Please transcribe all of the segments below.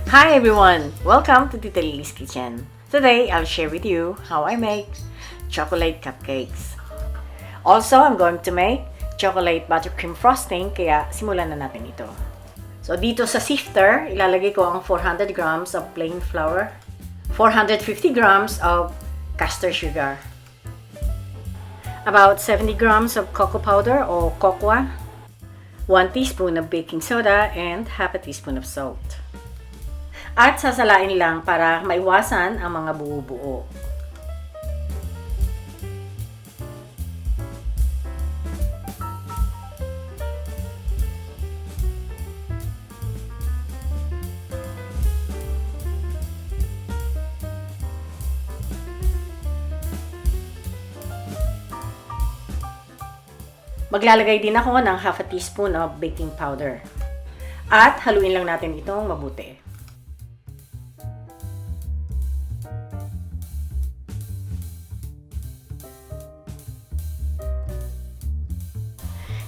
Hi everyone! Welcome to Tita Lily's Kitchen. Today, I'll share with you how I make chocolate cupcakes. Also, I'm going to make chocolate buttercream frosting, kaya simulan na natin ito. So, dito sa sifter, ilalagay ko ang 400 grams of plain flour, 450 grams of caster sugar, about 70 grams of cocoa powder o cocoa, 1 teaspoon of baking soda, and half a teaspoon of salt. At sasalain lang para maiwasan ang mga buo-buo. Maglalagay din ako ng half a teaspoon of baking powder. At haluin lang natin itong mabuti.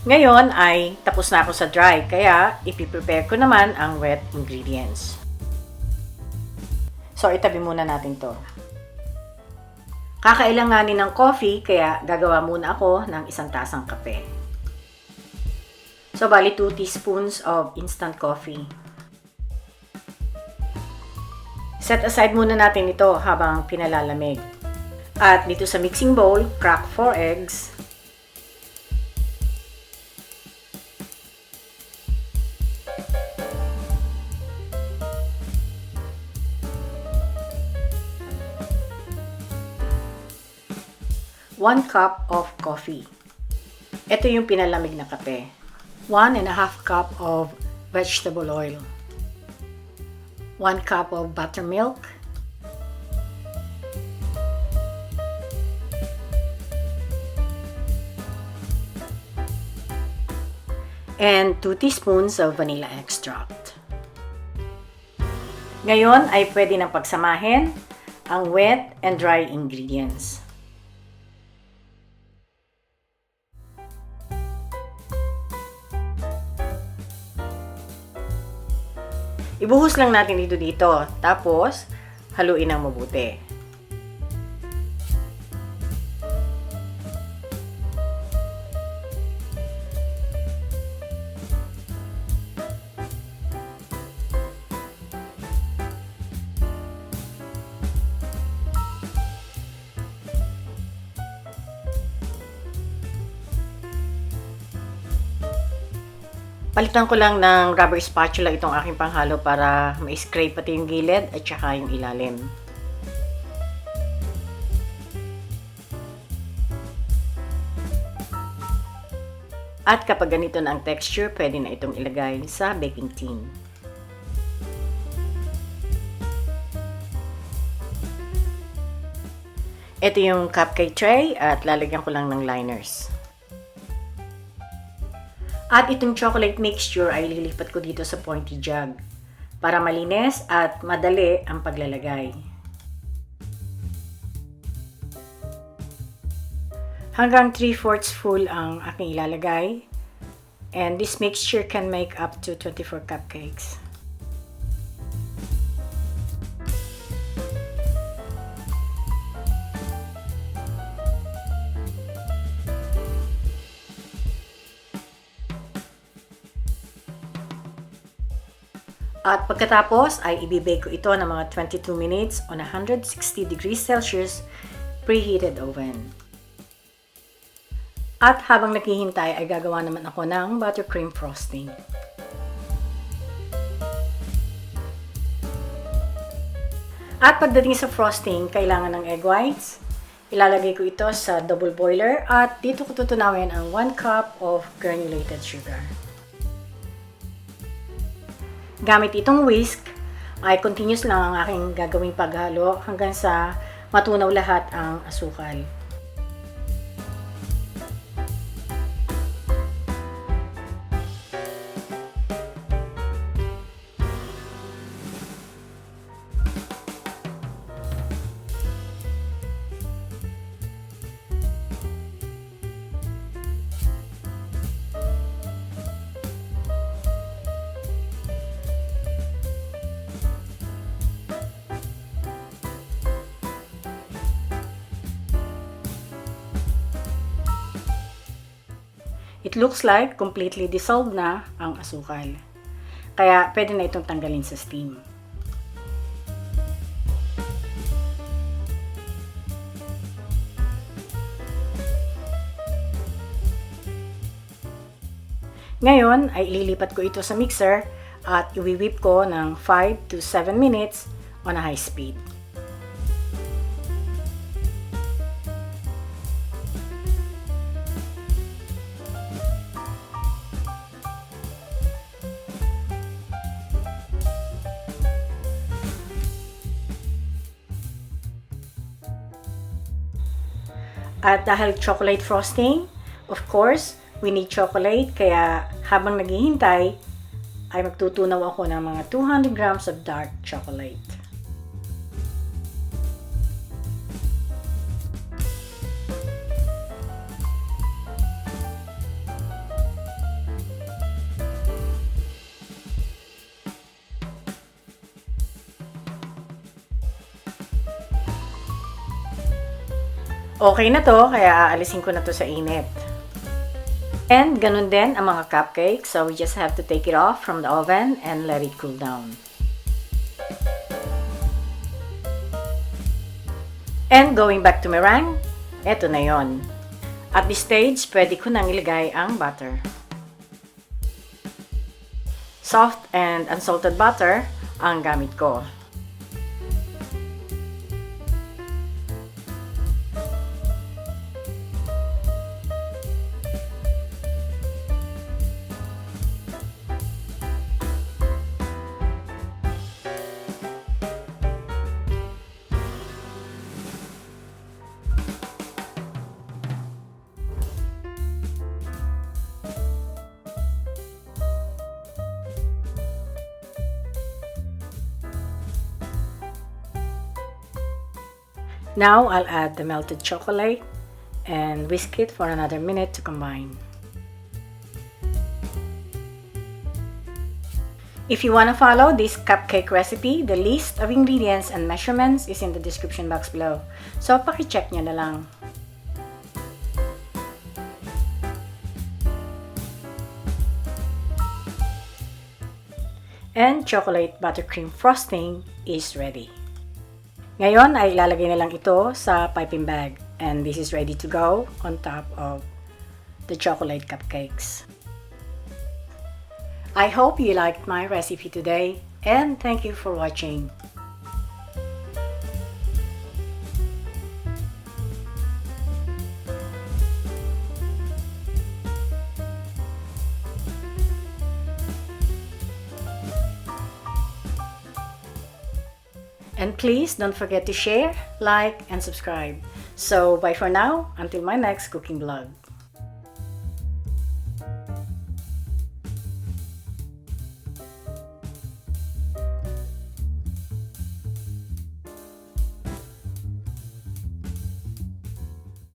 Ngayon ay tapos na ako sa dry, kaya ipiprepare ko naman ang wet ingredients. So, itabi muna natin to. Kakailanganin ng coffee, kaya gagawa muna ako ng 1 tasang kape. So, bali 2 teaspoons of instant coffee. Set aside muna natin ito habang pinalalamig. At dito sa mixing bowl, crack 4 eggs. One cup of coffee. Ito yung pinalamig na kape. 1.5 cup of vegetable oil. 1 cup of buttermilk. And 2 teaspoons of vanilla extract. Ngayon ay pwede nang pagsamahin ang wet and dry ingredients. Ibuhos lang natin ito dito, tapos haluin ng mabuti. Palitan ko lang ng rubber spatula itong aking panghalo para ma-scrape pati yung gilid at saka yung ilalim. At kapag ganito na ang texture, pwede na itong ilagay sa baking tin. Ito yung cupcake tray at lalagyan ko lang ng liners. At itong chocolate mixture ay lilipat ko dito sa pointy jug para malinis at madali ang paglalagay. Hanggang 3/4 full ang aking ilalagay. And this mixture can make up to 24 cupcakes. At pagkatapos ay ibibake ko ito ng mga 22 minutes on 160 degrees Celsius preheated oven. At habang naghihintay ay gagawa naman ako ng buttercream frosting. At pagdating sa frosting, kailangan ng egg whites. Ilalagay ko ito sa double boiler at dito ko tutunawin ang 1 cup of granulated sugar. Gamit itong whisk, ay continuous lang ang aking gagawing paghalo hanggang sa matunaw lahat ang asukal. It looks like completely dissolved na ang asukal. Kaya pwede na itong tanggalin sa steam. Ngayon ay ililipat ko ito sa mixer at i-whip ko ng 5 to 7 minutes on a high speed. At dahil chocolate frosting, of course, we need chocolate. Kaya habang naghihintay, ay magtutunaw ako ng mga 200 grams of dark chocolate. Okay na to, kaya aalisin ko na to sa init. And ganun din ang mga cupcake, so we just have to take it off from the oven and let it cool down. And going back to meringue, eto na yon. At this stage, pwede ko nang ilagay ang butter. Soft and unsalted butter ang gamit ko. Now, I'll add the melted chocolate and whisk it for another minute to combine. If you want to follow this cupcake recipe, the list of ingredients and measurements is in the description box below. So, paki-check nyo na lang. And chocolate buttercream frosting is ready. Ngayon ay ilalagay na lang ito sa piping bag and this is ready to go on top of the chocolate cupcakes. I hope you liked my recipe today and thank you for watching. And please don't forget to share, like, and subscribe. So bye for now, until my next cooking vlog.